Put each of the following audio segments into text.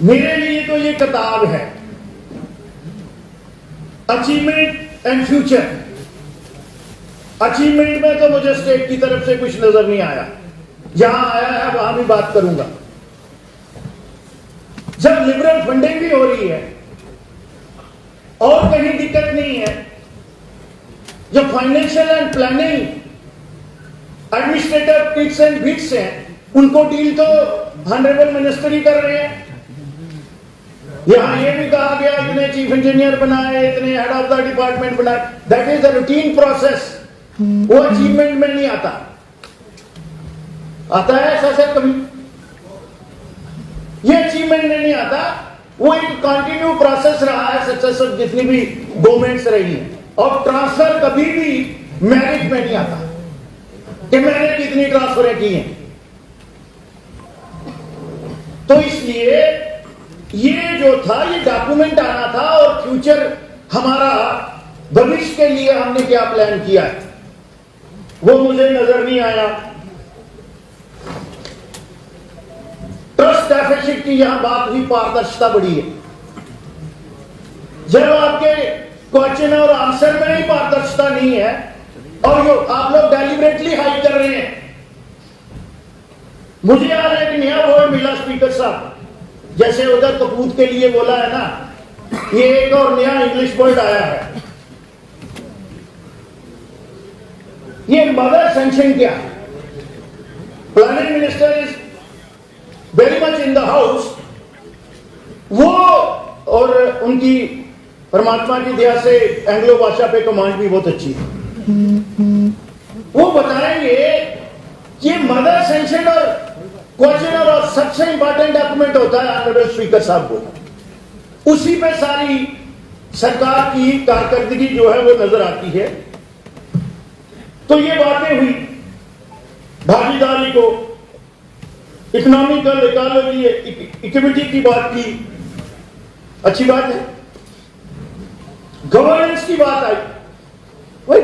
मेरे लिए तो ये किताब है अचीवमेंट एंड फ्यूचर। अचीवमेंट में तो मुझे स्टेट की तरफ से कुछ नजर नहीं आया, जहां आया है वहां भी बात करूंगा। जब लिबरल फंडिंग भी हो रही है और कहीं दिक्कत नहीं है, जब financial and planning administrative Kitts and bits हैं, उनको डील तो ऑनरेबल मिनिस्टर ही कर रहे हैं। यहां ये भी कहा गया इतने चीफ इंजीनियर बनाए, इतने हेड ऑफ द डिपार्टमेंट बनाए, that is the routine process. वो अचीवमेंट में नहीं आता है ऐसा सर कभी? ये अचीवमेंट में नहीं आता, वो एक कंटिन्यू प्रोसेस रहा है सक्सेसफुल जितनी भी गवर्नमेंट्स रही है। और ट्रांसफर कभी भी मेरिट में नहीं आता कि मैंने कितनी ट्रांसफर की हैं। तो इसलिए ये जो था ये डॉक्यूमेंट आना था, और फ्यूचर हमारा भविष्य के लिए हमने क्या प्लान किया है वो मुझे नजर नहीं आया। ट्रस्ट डेफिसिट की यहां बात हुई, पारदर्शिता बढ़ी है। जब आपके क्वेश्चन और आंसर में ही पारदर्शिता नहीं है और जो आप लोग डेलिबरेटली हाइड कर रहे हैं। मुझे आज एक नया वर्ड मिला स्पीकर साहब, जैसे उधर कपूत के लिए बोला है ना, ये एक और नया इंग्लिश वर्ड आया है। ये मदर सैंक्शन क्या? Planning minister is very much in the house. वो और उनकी परमात्मा की दया से एंग्लो भाषा पे कमांड भी बहुत अच्छी है। वो बताएंगे कि मदर सैंक्शन और क्वेश्चन और सबसे इंपॉर्टेंट डॉक्यूमेंट होता है ऑनरेबल स्पीकर साहब को, उसी पे सारी सरकार की कारकर्दगी जो है वो नजर आती है। तो ये बातें हुई भागीदारी को, इकोनॉमिकल इकोलॉजी इक्विटी की बात की, अच्छी बात है। गवर्नेंस की बात आई, वही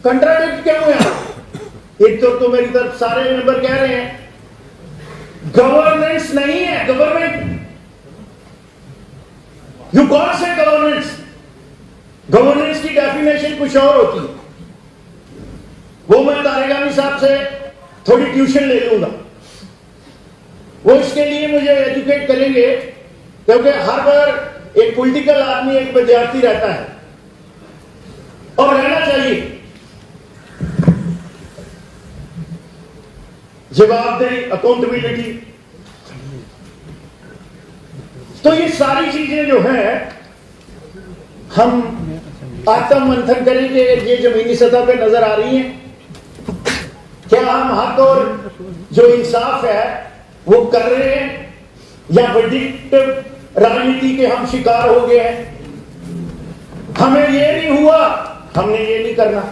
कंट्राडिक्ट क्या हुआ? एक तो मेरी तरफ सारे मेंबर कह रहे हैं गवर्नेंस नहीं है, गवर्नमेंट। यू कौन से गवर्नेंस? गवर्नेंस की डेफिनेशन कुछ और होती है। वो मैं तारेगामी साहब से थोड़ी ट्यूशन ले लूंगा, वो इसके लिए मुझे एजुकेट करेंगे, क्योंकि हर बार एक पॉलिटिकल आदमी एक विद्यार्थी रहता है और रहना चाहिए। जवाबदेही, अकाउंटेबिलिटी, तो ये सारी चीजें जो है हम आत्म मंथन करेंगे। ये जमीनी सतह पे नजर आ रही हैं क्या? हम हक और जो इंसाफ है वो कर रहे हैं, या विडिक्टिव राजनीति के हम शिकार हो गए हैं? हमें ये नहीं हुआ, हमने ये नहीं करना।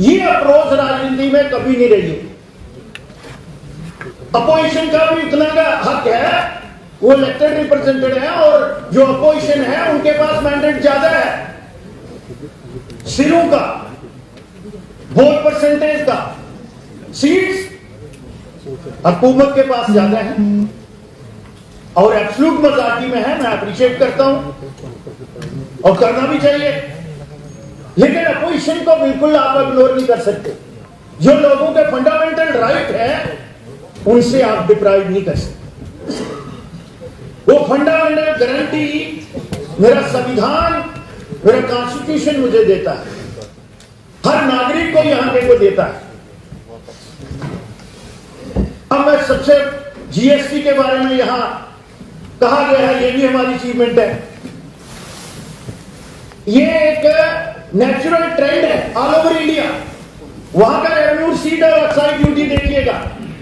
ये अप्रोच राजनीति में कभी नहीं रही है। अपोजिशन का भी उतना का हक है, वो इलेक्टेड रिप्रेजेंटेटिव है, और जो अपोजिशन है उनके पास मैंडेट ज्यादा है, सिरों का, वोट परसेंटेज का, सीट्स हुकूमत के पास ज्यादा है, और एब्सोल्यूट मेजॉरिटी में है। मैं अप्रिशिएट करता हूं और करना भी चाहिए, लेकिन अपोजिशन को बिल्कुल आप इग्नोर नहीं कर सकते। जो लोगों के फंडामेंटल राइट है उनसे आप डिप्राइव नहीं कर सकते। वो फंडामेंटल गारंटी मेरा संविधान, मेरा कॉन्स्टिट्यूशन मुझे देता है, हर नागरिक को यहां पे को देता है। अब मैं सबसे जीएसटी के बारे में यहां कहा गया है, ये भी हमारी अचीवमेंट है। ये एक नेचुरल ट्रेंड है ऑल ओवर इंडिया। वहां का रेवेन्यू रिसीट और एक्साइज ड्यूटी देखिएगा,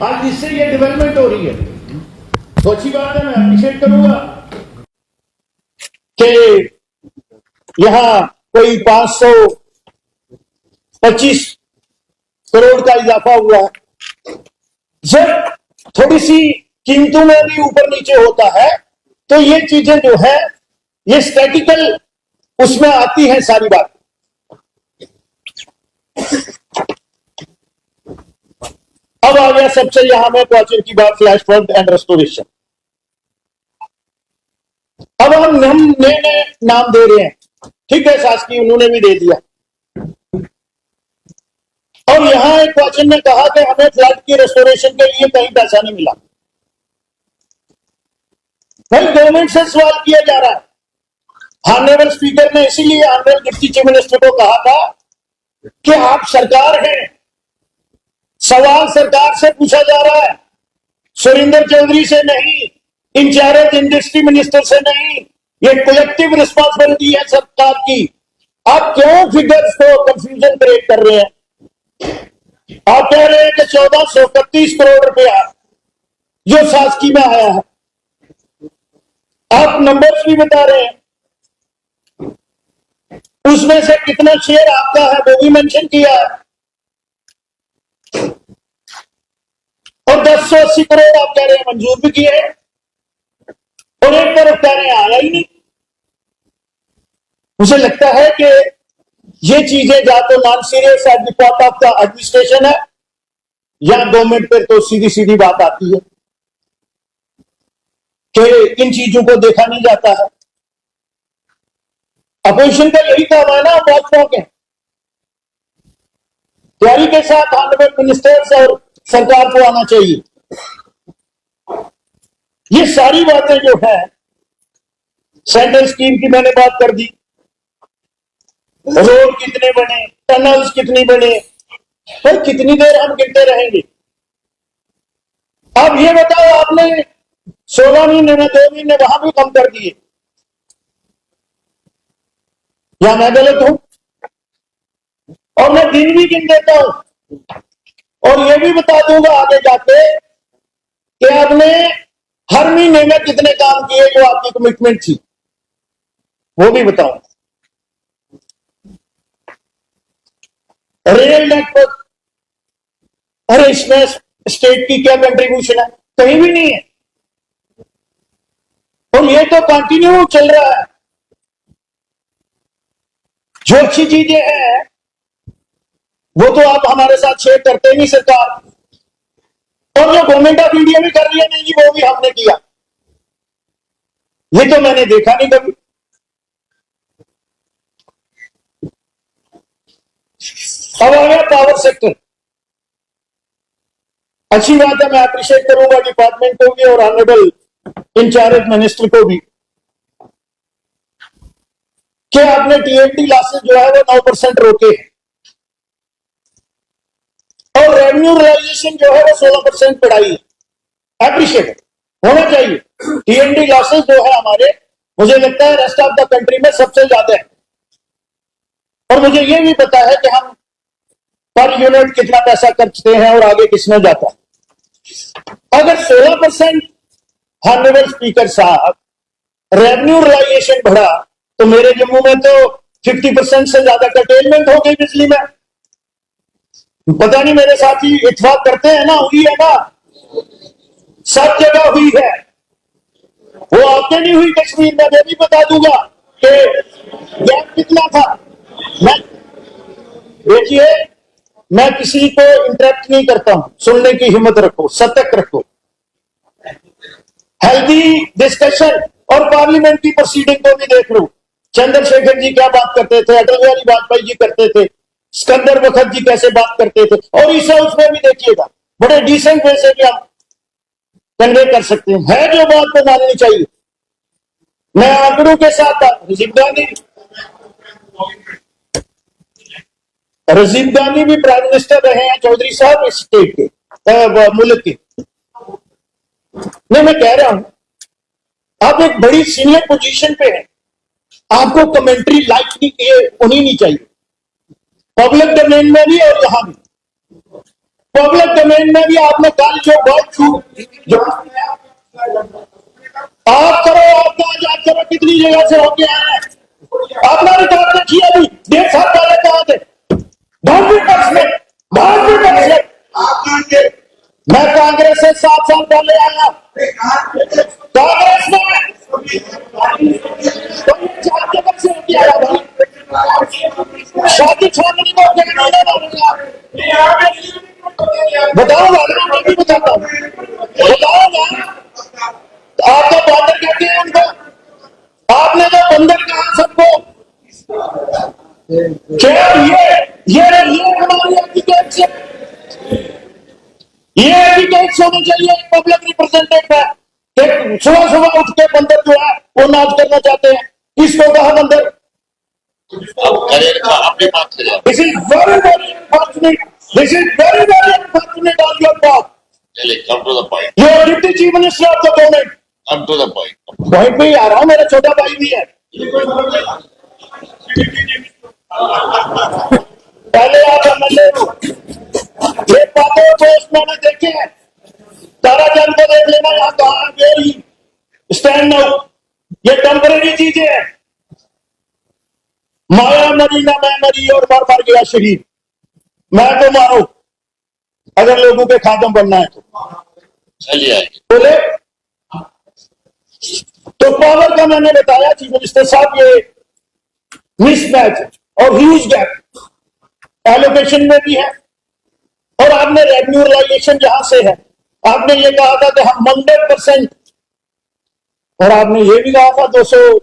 आज इससे ये डेवलपमेंट हो रही है, तो अच्छी बात है। मैं अप्रिशिएट करूंगा कि यहां कोई 525 करोड़ का इजाफा हुआ है। जब थोड़ी सी कीमतों में भी ऊपर नीचे होता है तो ये चीजें जो है ये स्टैटिकल उसमें आती है सारी बात। अब आ गया सबसे यहां में क्वेश्चन की बात, फ्लैश फ्लड एंड रेस्टोरेशन। अब हम नए नए नाम दे रहे हैं, ठीक है, शासकीय उन्होंने भी दे दिया। और यहां एक क्वेश्चन ने कहा कि हमें फ्लड की रेस्टोरेशन के लिए कहीं पैसा नहीं मिला। भाई गवर्नमेंट से सवाल किया जा रहा है। ऑनरेबल स्पीकर ने इसीलिए ऑनरेबल डिप्टी चीफ मिनिस्टर को कहा था कि आप सरकार हैं, सवाल सरकार से पूछा जा रहा है, सुरेंद्र चौधरी से नहीं, इंचार्ज इंडस्ट्री मिनिस्टर से नहीं। ये कलेक्टिव रिस्पॉन्सिबिलिटी है सरकार की। आप क्यों फिगर्स को कंफ्यूजन क्रिएट कर रहे हैं? आप कह रहे हैं कि 1431 करोड़ रुपया जो शासकीय में आया है, आप नंबर्स भी बता रहे हैं, उसमें से कितना शेयर आपका है वो भी मेंशन किया है। और 1080 करोड़ आप कह रहे हैं मंजूर भी किए हैं, और एक तरफ कह रहे हैं आया ही नहीं। मुझे लगता है कि ये चीजें या तो non serious at the part of the administration है, या गवर्नमेंट पर तो सीधी सीधी बात आती है कि इन चीजों को देखा नहीं जाता है। अपोजिशन का यही काम है ना, वॉचडॉग है। तैयारी के साथ ऑनरेबल मिनिस्टर्स और सरकार को आना चाहिए। ये सारी बातें जो है, सेंट्रल स्कीम की मैंने बात कर दी, रोड कितने बने, टनल्स कितनी बने, पर कितनी देर हम गिनते रहेंगे? अब ये बताओ, आपने 16 महीने में 2 महीने वहां भी कम कर दिए, या मैं गलत हूं? और मैं दिन भी गिन देता हूं, और ये भी बता दूंगा आगे जाके कि आपने हर महीने में कितने काम किए जो आपकी कमिटमेंट थी, वो भी बताऊं। रेल नेटवर्क, अरे इसमें स्टेट की क्या कंट्रीब्यूशन है? कहीं भी नहीं है। और ये तो कंटिन्यू चल रहा है। जो अच्छी चीजें हैं वो तो आप हमारे साथ शेयर करते नहीं सरकार, और जो गवर्नमेंट ऑफ इंडिया भी कर रही है, नहीं जी वो भी हमने किया, ये तो मैंने देखा नहीं कभी। अब आ गया पावर सेक्टर। अच्छी बात है, मैं अप्रिशिएट करूंगा डिपार्टमेंट को भी और ऑनरेबल इंचार्ज मिनिस्टर को भी कि आपने टीएनटी लॉसेस जो है वो 9% रोके हैं, और रेवेन्यू रियलाइजेशन जो है वो 16% बढ़ाई है। एप्रिशिएट होना चाहिए। टीएनटी लॉसेस जो है हमारे, मुझे लगता है रेस्ट ऑफ द कंट्री में सबसे ज्यादा है। और मुझे ये भी पता है कि हम पर यूनिट कितना पैसा खर्चते हैं और आगे किसमें जाता है। अगर 16% ऑनरेबल स्पीकर साहब रेवेन्यू रियलाइजेशन बढ़ा, तो मेरे जम्मू में तो 50% से ज्यादा कर्टेलमेंट हो गई बिजली में। पता नहीं मेरे साथी इत्तेफाक करते हैं ना, हुई है ना, सब जगह हुई है। वो आपके नहीं हुई कश्मीर में, मैं भी बता दूंगा कि गैप कितना था। मैं देखिए, मैं किसी को इंटरप्ट नहीं करता हूं, सुनने की हिम्मत रखो, सतर्क रखो, हेल्दी डिस्कशन, और पार्लियामेंट्री प्रोसीडिंग को भी देख लो। चंद्रशेखर जी क्या बात करते थे, अटल बिहारी वाजपेयी जी करते थे, सिकंदर बखत जी कैसे बात करते थे, और इस हाउस में भी देखिएगा बड़े डिसेंट वे से भी आप कन्वे कर सकते हैं। है जो बात को माननी चाहिए। मैं आंकड़ों के साथ राजीव गांधी भी प्राइम मिनिस्टर रहे हैं, चौधरी साहब, इस स्टेट के मुल्क के। नहीं, मैं कह रहा हूं, आप एक बड़ी सीनियर पोजीशन पे हैं, आपको कमेंट्री लाइक नहीं होनी नहीं चाहिए, पब्लिक डोमेन में भी और यहां भी। पब्लिक डोमेन में भी आपने कल जो बहुत जो आप करो, आपका आजाद करो, कितनी जगह से होके आए हैं, अपना रिकॉर्ड देखिए। अभी 1.5 साल पहले कहां थे? मैं कांग्रेस से 7 साल पहले आया, कांग्रेस में शादी छाननी को बताओ, मैं भी बताता हूँ, बताओ ना। आपका बादल कहते हैं उनको, क्या ये हमारी एटिकेट्स है? ये एटिकेट्स होने चाहिए पब्लिक रिप्रेजेंटेटिव है कि सुबह सुबह उठ के बंदर जो है वो नाच करना चाहते हैं। किसको कहा बंदर? अपनी बात करें। This is very very unfortunate. This is very very unfortunate on your part. चलिए, come to the point. You are deputy chief minister of the government. Come to the point. Point पे ही आ रहा हूँ, मेरा छोटा भाई भी है। पहले आप एमएलए हो, ये बातें पोस्ट मैंने देखे हैं, तारा जन को देख लेना, यहाँ कहा वेरी स्टैंड नाउ, ये टेम्परेरी चीजें हैं। माया मरी ना मैं मरी और मर गया शरीर, मैं तो मारो अगर लोगों के खात्म बनना है तो। चलिए बोले तो पावर का मैंने बताया चीफ मिनिस्टर साहब, ये मिसमैच और ह्यूज गैप एलोकेशन में भी है, और आपने रेवेन्यू रिलाइजेशन जहां से है, आपने ये कहा था कि हम 100%, और आपने ये भी कहा था 200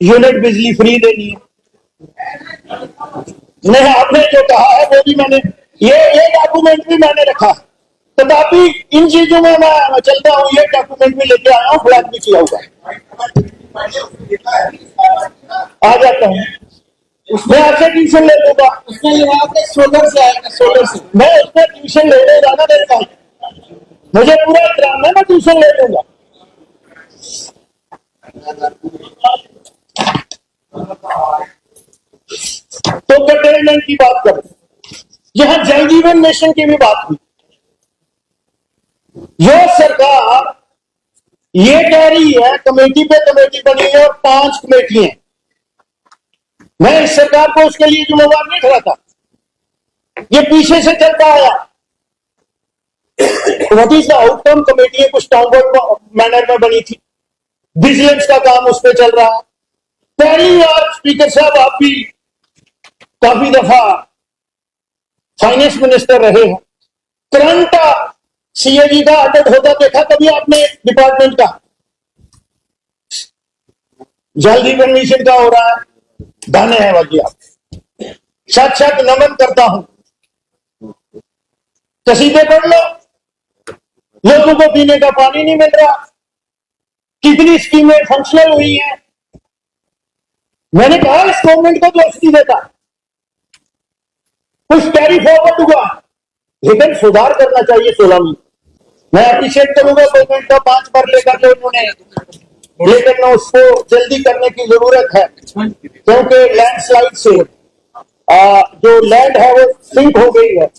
यूनिट बिजली फ्री देनी है। नहीं, आपने जो कहा है वो भी मैंने ये डॉक्यूमेंट भी मैंने रखा, तथापि इन चीजों में मैं चलता हूं, ये डॉक्यूमेंट भी लेके आया हूं, फ्लैग भी किया हुआ आ जाता हूं। मैं आपसे ट्यूशन ले लूंगा, उसमें ये सोलर से आएगा, सोलर से मैं उसमें ट्यूशन ले लूंगा ना, मेरे पास मुझे पूरा इत्मीनान है, मैं ट्यूशन ले लूंगा। तो कंटेनमेंट की बात करें, यहां जल जीवन मिशन की भी बात हुई। जो सरकार ये कह रही है कमेटी पे कमेटी बनी है और 5 कमेटी हैं, मैं इस सरकार को उसके लिए जिम्मेवार नहीं ठहराता, ये पीछे से चलता आया। What is the outcome? Committee कुछ टाउनवर्ड मैनर में बनी थी, विजिलेंस का काम उस पर चल रहा है। पहली बार स्पीकर साहब आप भी काफी दफा फाइनेंस मिनिस्टर रहे हैं, करंट सीएजी का ऑडिट होता देखा कभी आपने डिपार्टमेंट का? जल जीवन मिशन का हो रहा है, दाने हैं बाकी आप सच सच नमन करता हूं, कसीदे पढ़ लो, लोगों को पीने का पानी नहीं मिल रहा, कितनी स्कीमें फंक्शनल हुई हैं। मैंने कहा इस गवर्नमेंट को दोष नहीं देता, कुछ कैरी फॉरवर्ड हुआ, लेकिन सुधार करना चाहिए 16 में। मैं अप्रिशिएट करूंगा गवर्नमेंट का 5 मरले कर ले उन्होंने, लेकिन उसको जल्दी करने की जरूरत है, क्योंकि लैंडस्लाइड से जो लैंड है वो सिंक हो गई है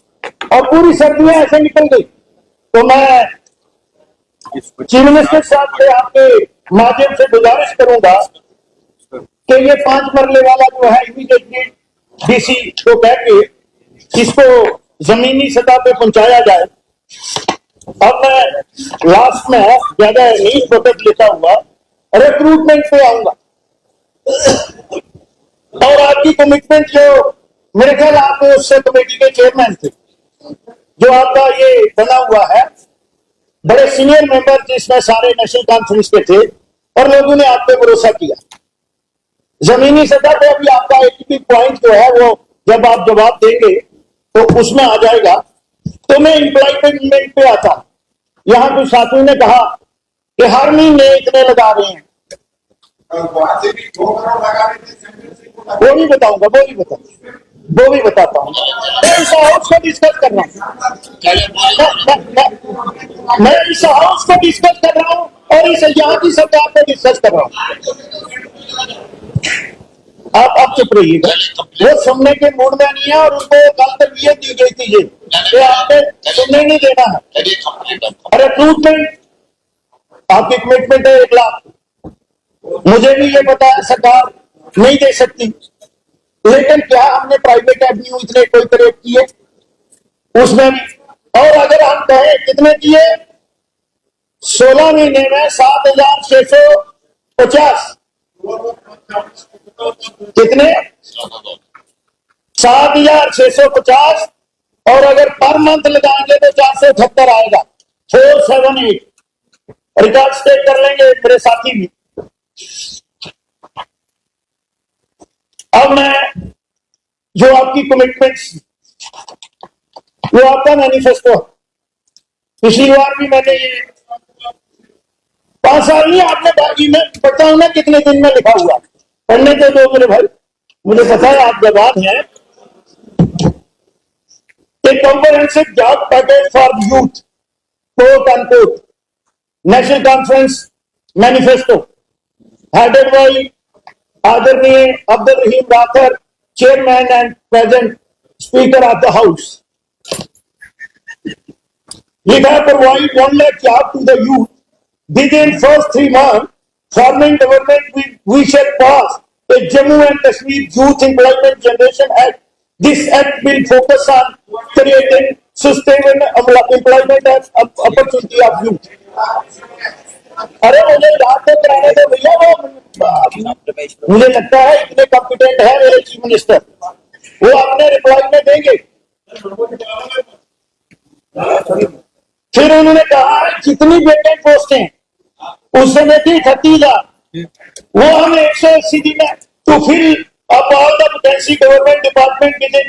और पूरी सर्दियां ऐसे निकल गई। तो मैं चीफ मिनिस्टर साहब से आपके माध्यम से गुजारिश करूंगा कि ये 5 मरले वाला जो है इमीडिएटली डीसी को कह के इसको जमीनी सतह पे पहुंचाया जाए। अब मैं लास्ट में ज्यादा नहीं वक्त लेता हुआ रिक्रूटमेंट पे आऊंगा, और आपकी कमिटमेंट जो मेरे ख्याल आप उस कमेटी के चेयरमैन थे, जो आपका ये बना हुआ है, बड़े सीनियर मेंबर जिसमें सारे नेशनल कॉन्फ्रेंस के थे, और लोगों ने आप पे भरोसा किया। जमीनी सतह पे अभी आपका एक पॉइंट जो है वो जब आप जवाब देंगे तो उसमें आ जाएगा। तो मैं एम्प्लॉयमेंट पे आता, यहां कुछ साथियों ने कहा कि हर महीने इतने लगा रहे हैं, वो भी बताऊंगा, वो भी बताता हूँ। मैं इस हाउस को डिस्कस कर रहा हूँ, मैं इस हाउस को डिस्कस कर रहा हूँ और इस यहाँ की सरकार को डिस्कस कर रहा हूँ। आप चुप रहिएगा, वो सुनने के मूड में नहीं है, और उनको कल तक ये दी गई थी ये आपने सुनने नहीं देना है। रिक्रूटमेंट आपकी कमिटमेंट है 1 लाख, मुझे भी ये पता है सरकार नहीं दे सकती, लेकिन क्या हमने प्राइवेट एवेन्यू इतने कोई क्रिएट किए उसमें भी? और अगर हम कहें कितने किए, 16 महीने में 7,650, कितने? 7,650, और अगर पर मंथ लगाएंगे तो 478 आएगा, 478 रिकॉर्ड स्टेट कर लेंगे मेरे साथी भी। अब मैं जो आपकी कमिटमेंट्स, वो आपका मैनिफेस्टो, पिछली बार भी मैंने ये 5 साल नहीं, आपने बाकी में बताऊं ना कितने दिन में लिखा हुआ, पढ़ने तो दो मेरे भाई, मुझे पता है आप जवाब हैं। A comprehensive job package for youth, quote unquote, National Conference Manifesto, headed by Adarniya Abdul Rahim Rathar, Chairman and present Speaker of the House. लिखा है provide 1 lakh job to the youth within first 3 months. Forming government, we shall pass a Jammu and Kashmir Youth Employment Generation Act. This act will focus on creating sustainable employment and opportunity of youth. अरे मुझे याद तो कराने दो भैया, वो मुझे लगता है इतने कॉम्पिटेंट है मेरे चीफ मिनिस्टर, वो अपने रिप्लाई में देंगे। फिर उन्होंने कहा जितनी वेकेंट पोस्टें उस समय थी 30,000, वो हम 180 दिन to fill up all the vacancy government department within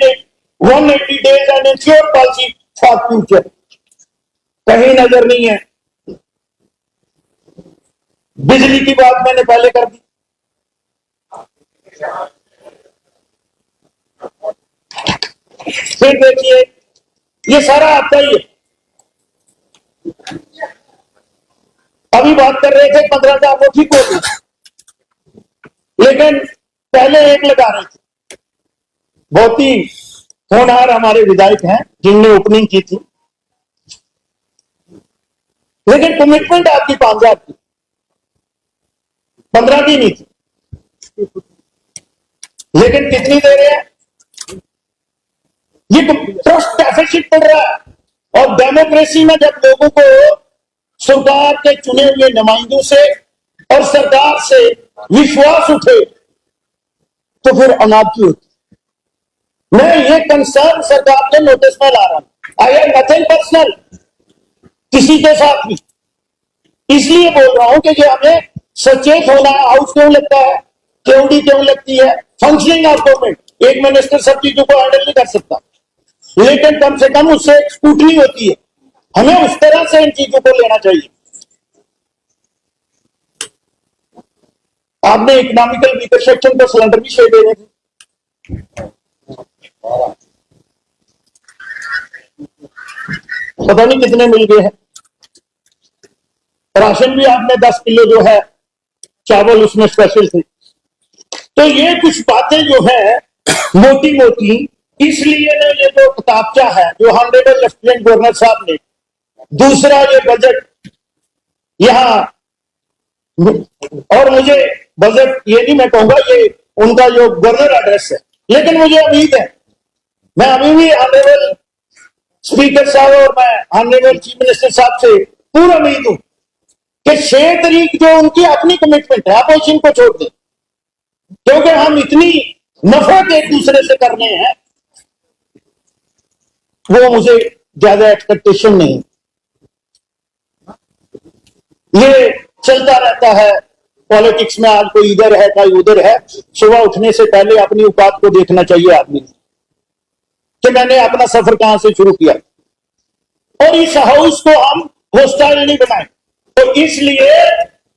180 days and ensure policy for future. कहीं नजर नहीं है। बिजली की बात मैंने पहले कर दी, फिर देखिए ये सारा आपका ही है। अभी बात कर रहे थे 15,000 वो ठीक होगी, लेकिन पहले एक लगा रहे थे। बहुत ही होनहार हमारे विधायक हैं जिनने ओपनिंग की थी, लेकिन कमिटमेंट आपकी 5,000 की, 15 की नहीं थी। लेकिन कितनी दे रहे हैं? ये ट्रस्ट डेफिसिट पड़ रहा है। और डेमोक्रेसी में जब लोगों को सरकार के चुने हुए नुमाइंदों से और सरकार से विश्वास उठे तो फिर अनादि होती। मैं ये कंसर्न सरकार के नोटिस में ला रहा हूं। आई एम नथिंग पर्सनल किसी के साथ भी, इसलिए बोल रहा हूं कि ये हमें सचेत होना है। हाउस क्यों लगता है, केवडी क्यों लगती है, फंक्शनिंग ऑफ गवर्नमेंट। एक मिनिस्टर सब चीजों को हैंडल नहीं कर सकता, लेकिन कम से कम उससे स्क्रूटनी होती है। हमें उस तरह से इन चीजों को लेना चाहिए। आपने इकोनॉमिकल वीकर सेक्शन को सिलेंडर भी शेयर दे रहे थे, पता नहीं कितने मिल गए हैं। राशन भी आपने 10 किलो जो है चावल उसमें स्पेशल थे। तो ये कुछ बातें जो है मोटी मोटी, इसलिए ना ये जो किताबचा है जो ऑनरेबल लेफ्टिनेंट गवर्नर साहब ने, दूसरा ये बजट यहां, और मुझे बजट ये नहीं मैं कहूंगा, ये उनका जो गवर्नर एड्रेस है, लेकिन मुझे उम्मीद है, मैं अभी भी ऑनरेबल स्पीकर साहब और मैं ऑनरेबल चीफ मिनिस्टर साहब से पूरा उम्मीद हूं कि 6 तारीख जो उनकी अपनी कमिटमेंट है अपोजिशन को छोड़ दें, क्योंकि हम इतनी नफरत एक दूसरे से करने हैं, वो मुझे ज्यादा एक्सपेक्टेशन नहीं। ये चलता रहता है पॉलिटिक्स में, आज कोई इधर है कोई उधर है। सुबह उठने से पहले अपनी औकात को देखना चाहिए आदमी कि मैंने अपना सफर कहां से शुरू किया, और इस हाउस को हम होस्टाइल नहीं बनाए। तो इसलिए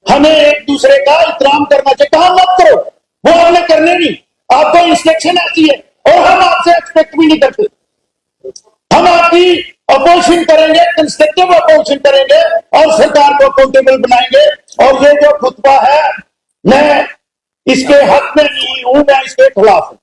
हमें एक दूसरे का एहतराम करना चाहिए। कहा मत करो, वो हमें करने नहीं, आपको इंस्ट्रक्शन आती है और हम आपसे एक्सपेक्ट भी नहीं करते। हम आपकी अपोजिशन करेंगे, कंस्ट्रक्टिव अपोजिशन करेंगे और सरकार को अकाउंटेबल बनाएंगे। और ये जो खुतबा है, मैं इसके हक में नहीं हूं, मैं इसके खिलाफ हूं।